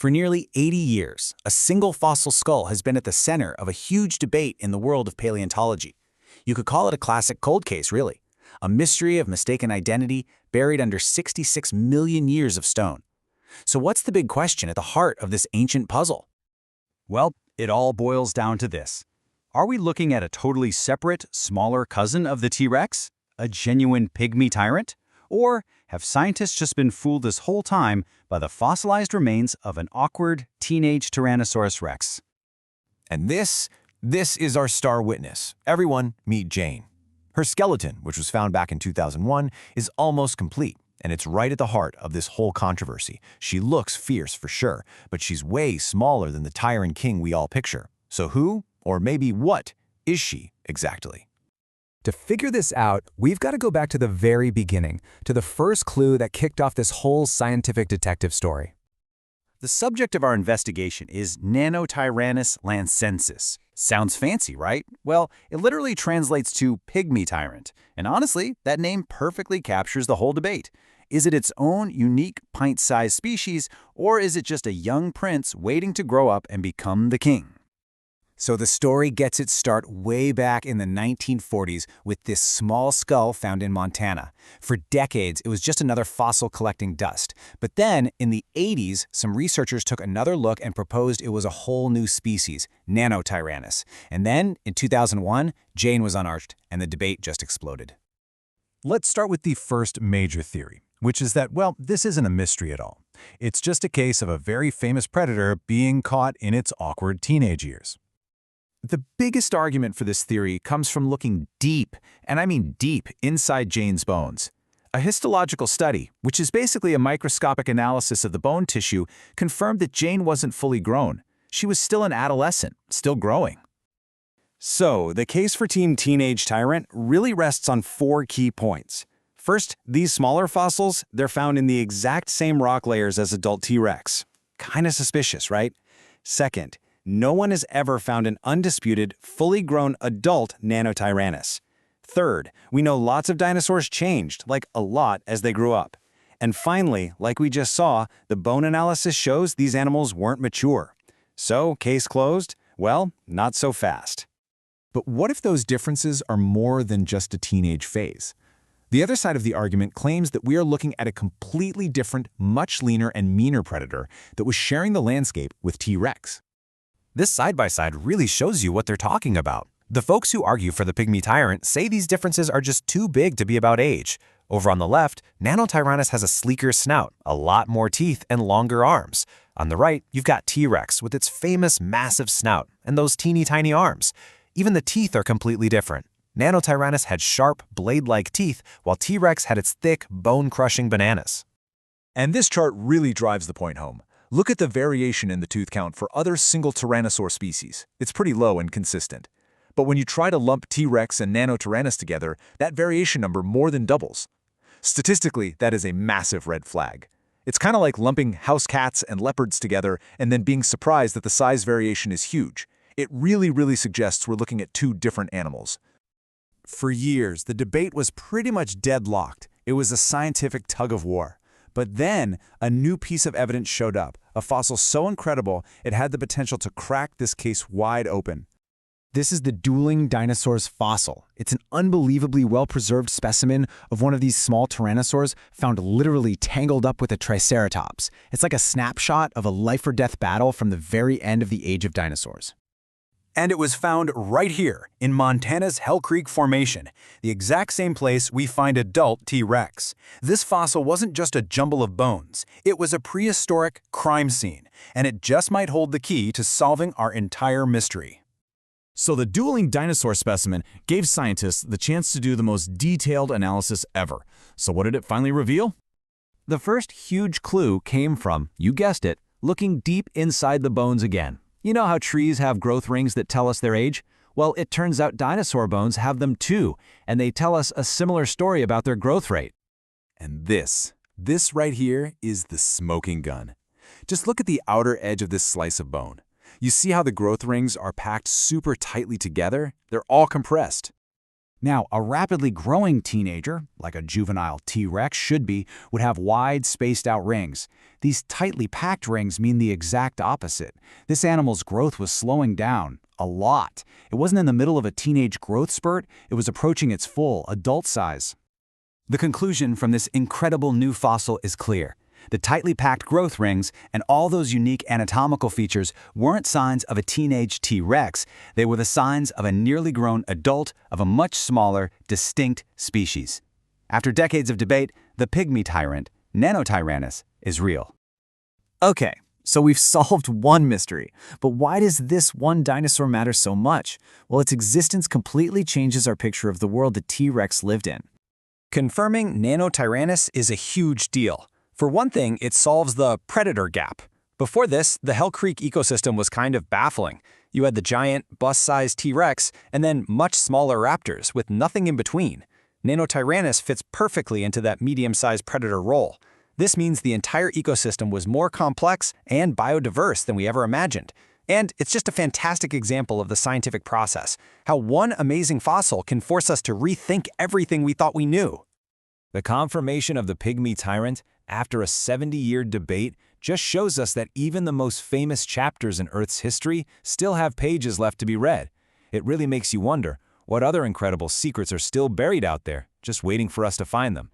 For nearly 80 years, a single fossil skull has been at the center of a huge debate in the world of paleontology. You could call it a classic cold case, really. A mystery of mistaken identity buried under 66 million years of stone. So what's the big question at the heart of this ancient puzzle? Well, it all boils down to this. Are we looking at a totally separate, smaller cousin of the T-Rex? A genuine pygmy tyrant? Or have scientists just been fooled this whole time by the fossilized remains of an awkward teenage Tyrannosaurus rex? And this is our star witness. Everyone, meet Jane. Her skeleton, which was found back in 2001, is almost complete, and it's right at the heart of this whole controversy. She looks fierce for sure, but she's way smaller than the Tyrant king we all picture. So who, or maybe what, is she exactly? To figure this out, we've got to go back to the very beginning, to the first clue that kicked off this whole scientific detective story. The subject of our investigation is Nanotyrannus lancensis. Sounds fancy, right? Well, it literally translates to pygmy tyrant. And honestly, that name perfectly captures the whole debate. Is it its own unique pint-sized species, or is it just a young prince waiting to grow up and become the king? So the story gets its start way back in the 1940s with this small skull found in Montana. For decades, it was just another fossil collecting dust. But then, in the 80s, some researchers took another look and proposed it was a whole new species, Nanotyrannus. And then, in 2001, Jane was unearthed, and the debate just exploded. Let's start with the first major theory, which is that, well, this isn't a mystery at all. It's just a case of a very famous predator being caught in its awkward teenage years. The biggest argument for this theory comes from looking deep, and I mean deep, inside Jane's bones. A histological study, which is basically a microscopic analysis of the bone tissue, confirmed that Jane wasn't fully grown. She was still an adolescent, still growing. So, the case for Team Teenage Tyrant really rests on 4 key points. First, these smaller fossils, they're found in the exact same rock layers as adult T-Rex. Kinda suspicious, right? Second, no one has ever found an undisputed, fully grown adult Nanotyrannus. Third, we know lots of dinosaurs changed, like a lot, as they grew up. And finally, like we just saw, the bone analysis shows these animals weren't mature. So, case closed? Well, not so fast. But what if those differences are more than just a teenage phase? The other side of the argument claims that we are looking at a completely different, much leaner and meaner predator that was sharing the landscape with T-Rex. This side-by-side really shows you what they're talking about. The folks who argue for the pygmy tyrant say these differences are just too big to be about age. Over on the left, Nanotyrannus has a sleeker snout, a lot more teeth, and longer arms. On the right, you've got T-Rex with its famous massive snout and those teeny tiny arms. Even the teeth are completely different. Nanotyrannus had sharp, blade-like teeth, while T-Rex had its thick, bone-crushing bananas. And this chart really drives the point home. Look at the variation in the tooth count for other single tyrannosaur species. It's pretty low and consistent. But when you try to lump T-Rex and Nanotyrannus together, that variation number more than doubles. Statistically, that is a massive red flag. It's kind of like lumping house cats and leopards together and then being surprised that the size variation is huge. It really suggests we're looking at 2 different animals. For years, the debate was pretty much deadlocked. It was a scientific tug-of-war. But then, a new piece of evidence showed up, a fossil so incredible it had the potential to crack this case wide open. This is the Dueling Dinosaurs fossil. It's an unbelievably well-preserved specimen of one of these small tyrannosaurs found literally tangled up with a triceratops. It's like a snapshot of a life-or-death battle from the very end of the age of dinosaurs. And it was found right here, in Montana's Hell Creek Formation, the exact same place we find adult T-Rex. This fossil wasn't just a jumble of bones. It was a prehistoric crime scene, and it just might hold the key to solving our entire mystery. So the Dueling Dinosaur specimen gave scientists the chance to do the most detailed analysis ever. So what did it finally reveal? The first huge clue came from, you guessed it, looking deep inside the bones again. You know how trees have growth rings that tell us their age? Well, it turns out dinosaur bones have them too, and they tell us a similar story about their growth rate. And this right here is the smoking gun. Just look at the outer edge of this slice of bone. You see how the growth rings are packed super tightly together? They're all compressed. Now, a rapidly growing teenager, like a juvenile T-Rex should be, would have wide, spaced-out rings. These tightly packed rings mean the exact opposite. This animal's growth was slowing down, a lot. It wasn't in the middle of a teenage growth spurt, it was approaching its full, adult size. The conclusion from this incredible new fossil is clear. The tightly packed growth rings and all those unique anatomical features weren't signs of a teenage T-Rex, they were the signs of a nearly grown adult of a much smaller, distinct species. After decades of debate, the pygmy tyrant, Nanotyrannus, is real. Okay, so we've solved one mystery, but why does this one dinosaur matter so much? Well, its existence completely changes our picture of the world the T-Rex lived in. Confirming Nanotyrannus is a huge deal. For one thing, it solves the predator gap. Before this, the Hell Creek ecosystem was kind of baffling. You had the giant, bus-sized T-Rex and then much smaller raptors with nothing in between. Nanotyrannus fits perfectly into that medium-sized predator role. This means the entire ecosystem was more complex and biodiverse than we ever imagined. And it's just a fantastic example of the scientific process, how one amazing fossil can force us to rethink everything we thought we knew. The confirmation of the pygmy tyrant, after a 70-year debate, just shows us that even the most famous chapters in Earth's history still have pages left to be read. It really makes you wonder, what other incredible secrets are still buried out there, just waiting for us to find them?